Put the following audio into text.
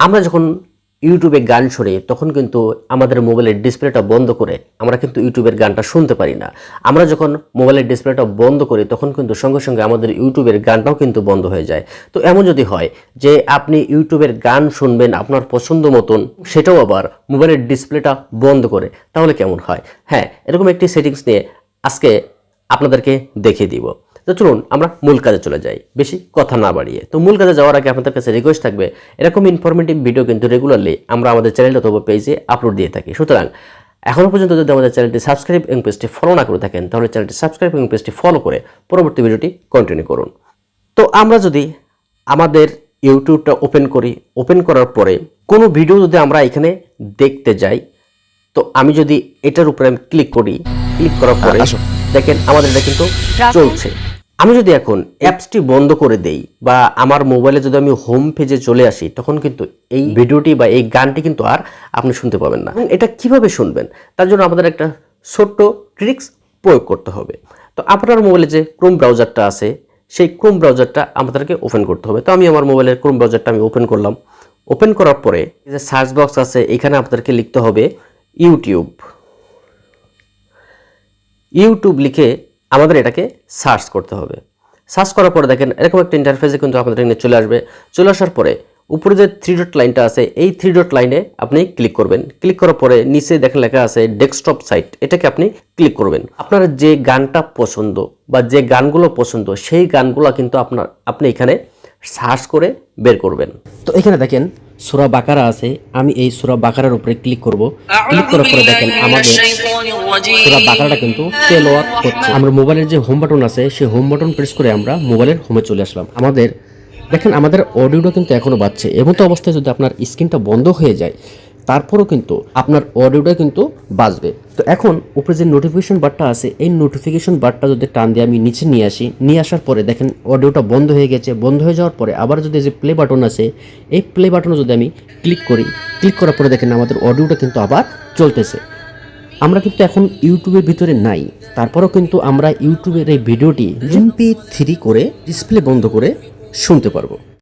আমরা যখন ইউটিউবে গান শুনি তখন কিন্তু আমাদের মোবাইলের ডিসপ্লেটা বন্ধ করে আমরা কিন্তু ইউটিউবের গানটা শুনতে পারি না। আমরা যখন মোবাইলের ডিসপ্লেটা বন্ধ করি তখন কিন্তু সঙ্গে সঙ্গে আমাদের ইউটিউবের গানটাও কিন্তু বন্ধ হয়ে যায়। তো এমন যদি হয় যে আপনি ইউটিউবের গান শুনবেন আপনার পছন্দ মতন, সেটাও আবার মোবাইলের ডিসপ্লেটা বন্ধ করে, তাহলে কেমন হয়? হ্যাঁ, এরকম একটি সেটিংস নিয়ে আজকে আপনাদেরকে দেখিয়ে দিব। তো চলুন আমরা মূল কাজে চলে যাই, বেশি কথা না বাড়িয়ে। তো মূল কাজে যাওয়ার আগে আপনাদের কাছে রিকোয়েস্ট থাকবে, এরকম ইনফরমেটিভ ভিডিও কিন্তু রেগুলারলি আমরা আমাদের চ্যানেল অথবা পেজে আপলোড দিয়ে থাকি। সুতরাং এখনও পর্যন্ত যদি আমাদের চ্যানেলটি সাবস্ক্রাইব এবং পেজটি ফলো না করে থাকেন তাহলে চ্যানেলটি সাবস্ক্রাইব এবং পেজটি ফলো করে পরবর্তী ভিডিওটি কন্টিনিউ করুন। তো আমরা যদি আমাদের ইউটিউবটা ওপেন করি, ওপেন করার পরে কোনো ভিডিও যদি আমরা এখানে দেখতে যাই, তো আমি যদি এটার উপরে আমি ক্লিক করি, ক্লিক করার পরে দেখেন আমাদের এটা কিন্তু চলছে। আমি যদি এখন অ্যাপসটি বন্ধ করে দেই বা আমার মোবাইলে যদি আমি হোম পেজে চলে আসি, তখন কিন্তু এই ভিডিওটি বা এই গানটি কিন্তু আর আপনি শুনতে পাবেন না। এটা কিভাবে শুনবেন তার জন্য আমাদের একটা ছোট্ট ট্রিক্স প্রয়োগ করতে হবে। তো আপনার মোবাইলে যে ক্রোম ব্রাউজারটা আছে সেই ক্রোম ব্রাউজারটা আমাদেরকে ওপেন করতে হবে। তো আমি আমার মোবাইলের ক্রোম ব্রাউজারটা আমি ওপেন করলাম। ওপেন করার পরে যে সার্চ বক্স আছে এখানে আপনাদেরকে লিখতে হবে ইউটিউব। ইউটিউব লিখে আমাদের এটাকে সার্চ করতে হবে। সার্চ করার পরে দেখেন এরকম একটা ইন্টারফেসে কিন্তু আপনাদের এখানে চলে আসবে। চলে আসার পরে উপরে যে 3 ডট লাইনটা আছে এই 3 ডট লাইনে আপনি ক্লিক করবেন। ক্লিক করার পরে নিচে দেখেন লেখা আছে ডেস্কটপ সাইট, এটাকে আপনি ক্লিক করবেন। আপনার যে গানটা পছন্দ বা যে গানগুলো পছন্দ সেই গানগুলো কিন্তু আপনি এখানে সার্চ করে বের করবেন। তো এখানে দেখেন সূরা বাকারা আছে, আমি এই সূরা বাকারার উপরে ক্লিক করব। ক্লিক করার পরে দেখেন আমাদের সূরা বাকারাটা কিন্তু তেলাওয়াত হচ্ছে। আমরা মোবাইলের যে হোম বাটন আছে সেই হোম বাটন প্রেস করে আমরা মোবাইলের হোমে চলে আসলাম। আমাদের দেখেন আমাদের অডিওটা কিন্তু এখনো বাজছে। এমতো অবস্থায় যদি আপনার স্ক্রিনটা বন্ধ হয়ে যায় তারপরও কিন্তু আপনার অডিওটা কিন্তু বাজবে। তো এখন উপরে যে নোটিফিকেশন বারটা আছে এই নোটিফিকেশন বারটা যদি টান দিয়ে আমি নিচে নিয়ে আসি, নিয়ে আসার পরে দেখেন অডিওটা বন্ধ হয়ে গেছে। বন্ধ হয়ে যাওয়ার পরে আবার যদি যে প্লে বাটন আছে এই প্লে বাটনে যদি আমি ক্লিক করি, ক্লিক করার পরে দেখেন আমাদের অডিওটা কিন্তু আবার চলতেছে। আমরা কিন্তু এখন ইউটিউবের ভিতরে নাই, তারপরেও কিন্তু আমরা ইউটিউবের এই ভিডিওটি MP3 করে ডিসপ্লে বন্ধ করে শুনতে পারবো।